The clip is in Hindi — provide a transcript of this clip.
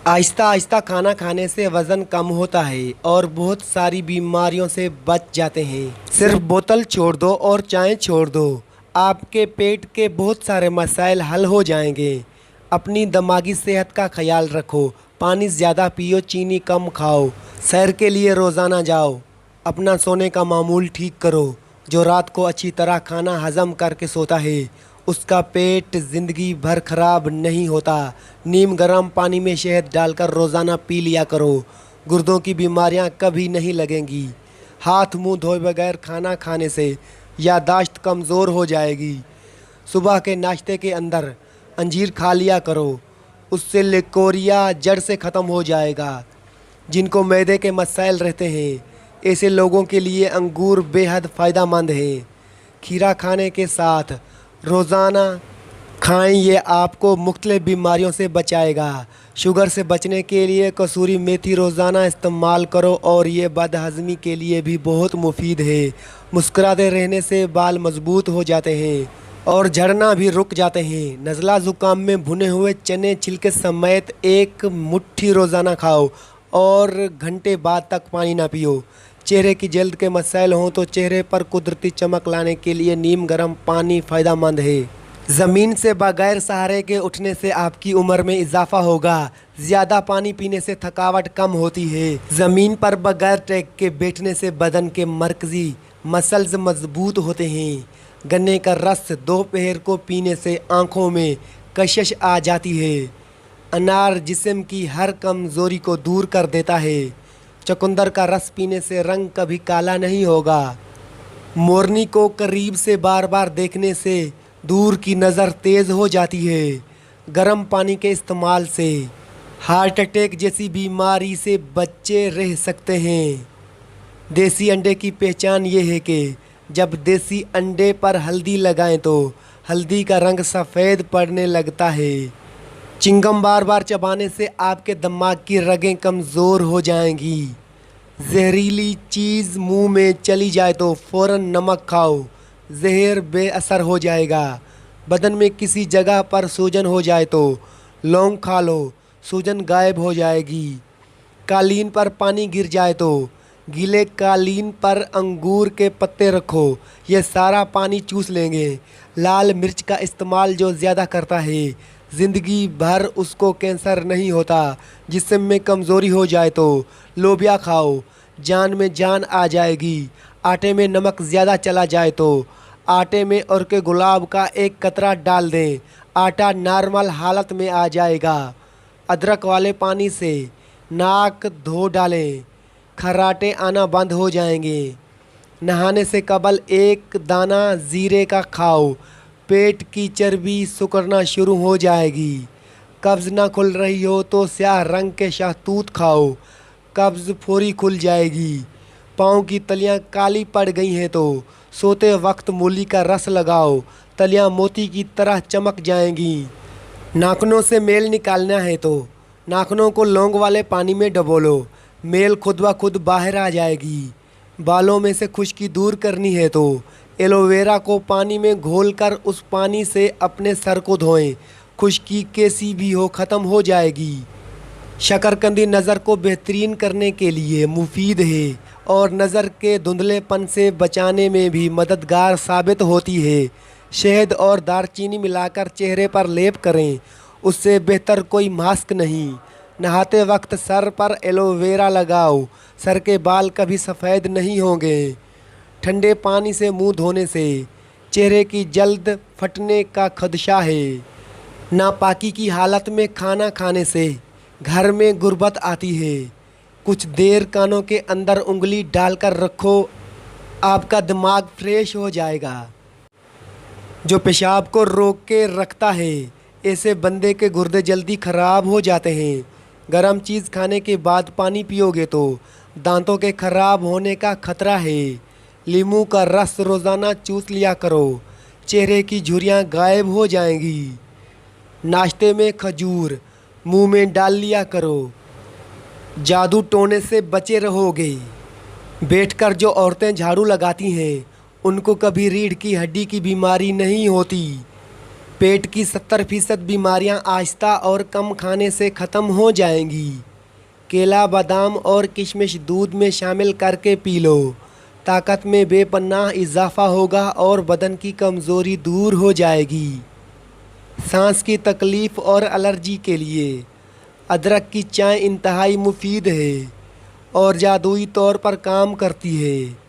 आहिस्ता आहिस्ता खाना खाने से वज़न कम होता है और बहुत सारी बीमारियों से बच जाते हैं। सिर्फ बोतल छोड़ दो और चाय छोड़ दो, आपके पेट के बहुत सारे मसाइल हल हो जाएंगे। अपनी दिमागी सेहत का ख्याल रखो, पानी ज़्यादा पियो, चीनी कम खाओ, सैर के लिए रोज़ाना जाओ, अपना सोने का मामूल ठीक करो। जो रात को अच्छी तरह खाना हजम करके सोता है उसका पेट ज़िंदगी भर खराब नहीं होता। नीम गर्म पानी में शहद डालकर रोज़ाना पी लिया करो, गुर्दों की बीमारियां कभी नहीं लगेंगी। हाथ मुंह धोए बगैर खाना खाने से याददाश्त कमज़ोर हो जाएगी। सुबह के नाश्ते के अंदर अंजीर खा लिया करो, उससे लिकोरिया जड़ से ख़त्म हो जाएगा। जिनको मैदे के मसाइल रहते हैं ऐसे लोगों के लिए अंगूर बेहद फ़ायदेमंद है। खीरा खाने के साथ रोज़ाना खाएं, ये आपको मुख्तलिफ बीमारियों से बचाएगा। शुगर से बचने के लिए कसूरी मेथी रोज़ाना इस्तेमाल करो और ये बदहज़मी के लिए भी बहुत मुफीद है। मुस्कुराते रहने से बाल मजबूत हो जाते हैं और झड़ना भी रुक जाते हैं। नज़ला ज़ुकाम में भुने हुए चने छिलके समेत एक मुट्ठी रोज़ाना खाओ और घंटे बाद तक पानी ना पियो। चेहरे की जल्द के मसाइल हों तो चेहरे पर कुदरती चमक लाने के लिए नीम गर्म पानी फ़ायदेमंद है। ज़मीन से बगैर सहारे के उठने से आपकी उम्र में इजाफा होगा। ज़्यादा पानी पीने से थकावट कम होती है। ज़मीन पर बगैर टेक के बैठने से बदन के मरकज़ी मसल्स मजबूत होते हैं। गन्ने का रस दोपहर को पीने से आँखों में कशिश आ जाती है। अनार जिस्म की हर कमज़ोरी को दूर कर देता है। चुकंदर का रस पीने से रंग कभी काला नहीं होगा। मोरनी को करीब से बार बार देखने से दूर की नज़र तेज़ हो जाती है। गर्म पानी के इस्तेमाल से हार्ट अटैक जैसी बीमारी से बच्चे रह सकते हैं। देसी अंडे की पहचान ये है कि जब देसी अंडे पर हल्दी लगाएं तो हल्दी का रंग सफ़ेद पड़ने लगता है। चिंगम बार बार चबाने से आपके दिमाग की रगें कमज़ोर हो जाएंगी। जहरीली चीज़ मुंह में चली जाए तो फ़ौरन नमक खाओ, जहर बेअसर हो जाएगा। बदन में किसी जगह पर सूजन हो जाए तो लौंग खा लो, सूजन गायब हो जाएगी। कालीन पर पानी गिर जाए तो गीले कालीन पर अंगूर के पत्ते रखो, ये सारा पानी चूस लेंगे। लाल मिर्च का इस्तेमाल जो ज़्यादा करता है ज़िंदगी भर उसको कैंसर नहीं होता। जिस्म में कमज़ोरी हो जाए तो लोबिया खाओ, जान में जान आ जाएगी। आटे में नमक ज़्यादा चला जाए तो आटे में और के गुलाब का एक कतरा डाल दें, आटा नॉर्मल हालत में आ जाएगा। अदरक वाले पानी से नाक धो डालें, खर्राटे आना बंद हो जाएंगे। नहाने से कबल एक दाना ज़ीरे का खाओ, पेट की चर्बी सिकुड़ना शुरू हो जाएगी। कब्ज़ ना खुल रही हो तो स्याह रंग के शहतूत खाओ, कब्ज़ फौरी खुल जाएगी। पाँव की तलियां काली पड़ गई हैं तो सोते वक्त मूली का रस लगाओ, तलियां मोती की तरह चमक जाएंगी। नाखूनों से मेल निकालना है तो नाखूनों को लौंग वाले पानी में डबोलो, मेल खुद ब खुद बाहर आ जाएगी। बालों में से खुश्की दूर करनी है तो एलोवेरा को पानी में घोलकर उस पानी से अपने सर को धोएं, खुश्की कैसी भी हो ख़त्म हो जाएगी। शकरकंदी नज़र को बेहतरीन करने के लिए मुफीद है और नज़र के धुंधलेपन से बचाने में भी मददगार साबित होती है। शहद और दालचीनी मिलाकर चेहरे पर लेप करें, उससे बेहतर कोई मास्क नहीं। नहाते वक्त सर पर एलोवेरा लगाओ, सर के बाल कभी सफ़ेद नहीं होंगे। ठंडे पानी से मुंह धोने से चेहरे की जल्द फटने का खदशा है। नापाकी की हालत में खाना खाने से घर में गुर्बत आती है। कुछ देर कानों के अंदर उंगली डालकर रखो, आपका दिमाग फ्रेश हो जाएगा। जो पेशाब को रोक के रखता है ऐसे बंदे के गुर्दे जल्दी ख़राब हो जाते हैं। गर्म चीज़ खाने के बाद पानी पियोगे तो दांतों के ख़राब होने का खतरा है। नींबू का रस रोज़ाना चूस लिया करो, चेहरे की झुर्रियाँ गायब हो जाएंगी। नाश्ते में खजूर मुंह में डाल लिया करो, जादू टोने से बचे रहोगे। बैठकर जो औरतें झाड़ू लगाती हैं उनको कभी रीढ़ की हड्डी की बीमारी नहीं होती। पेट की 70% बीमारियां आहिस्ता और कम खाने से ख़त्म हो जाएंगी। केला, बादाम और किशमिश दूध में शामिल करके पी लो। ताकत में बेपनाह इजाफा होगा और बदन की कमज़ोरी दूर हो जाएगी। सांस की तकलीफ़ और एलर्जी के लिए अदरक की चाय इंतहाई मुफीद है और जादुई तौर पर काम करती है।